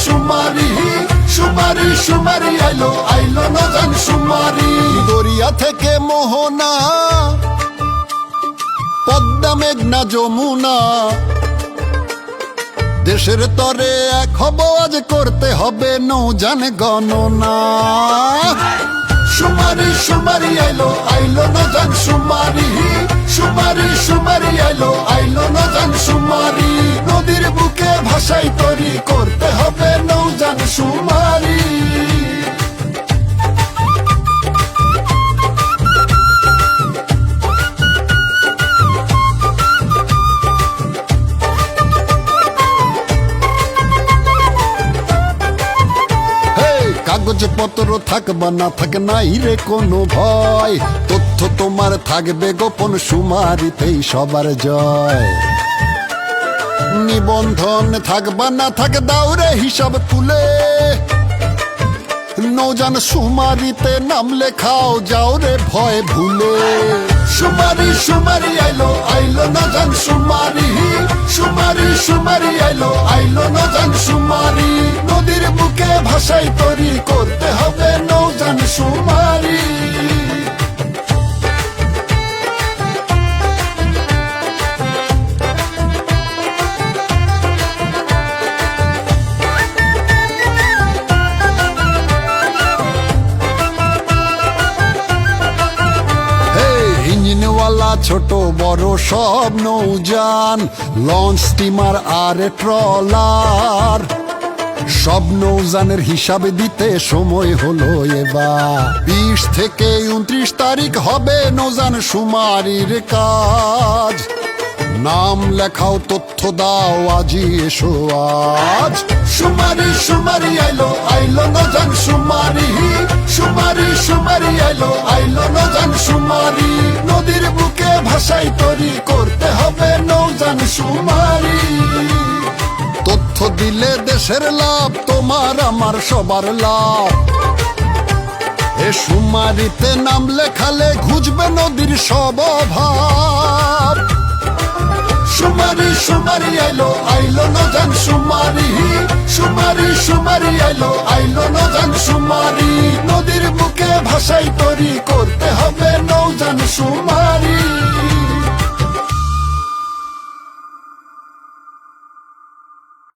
সুমারি সুমারি সুমারি আইলো আইলো নজান সুমারি দরিয়া থেকে মোহনা পদ্মা মেঘনা যমুনা দেশের তরে এক হব আজ করতে হবে নৌজান গণনা সুমারি সুমারি আইলো আইলো নজান সুমারি সুমারি সুমারি আইলো আইলো নজান সুমারি নদীর বুকে ভাষাই তৈরি করতে হবে নৌজান সুমারি কাগজপত্র থাকবা না থাকে নাই রে কোনো ভয় তথ্য তোমার থাকবে গোপন সুমারিতেই সবার জয় নিবন্ধন থাকবা না থাকে দাও রে হিসাব তুলে নৌজান সুমারিতে নাম লেখাও যাও রে ভয় ভুলে সুমারি সুমারি আইলো আইলো নজান সুমারি সুমারি সুমারি আইলো আইলো নজান সুমারি নদীর বুকে ভাষাই তৈরি করতে হবে নৌজান সুমারি ছোট বড় সব নৌযান লঞ্চ স্টিমার আর ট্রলার সব নৌযানের হিসাব দিতে সময় হলো এবার 20 থেকে 29 তারিখ হবে নৌযান সুমারির কাজ নাম লেখাও তথ্য দাও আজি এসো আজ সুমারি সুমারি আইলো আইলো নজান সুমারি সুমারি সুমারি আইলো আইলো নজান সুমারি নদীর বুকে ভাষাই তৈরি করতে হবে নৌজান সুমারি তথ্য দিলে দেশের লাভ তোমার আমার সবার লাভ এ সুমারিতে নাম লেখালে ঘুচবে নদীর সব অভাব সুমারি সুমারি আইলো আইলো নজান সুমারি সুমারি সুমারি আইলো আইলো নজান সুমারি নদীর বুকে ভাষাই তৈরি করতে হবে নৌজান সুমারি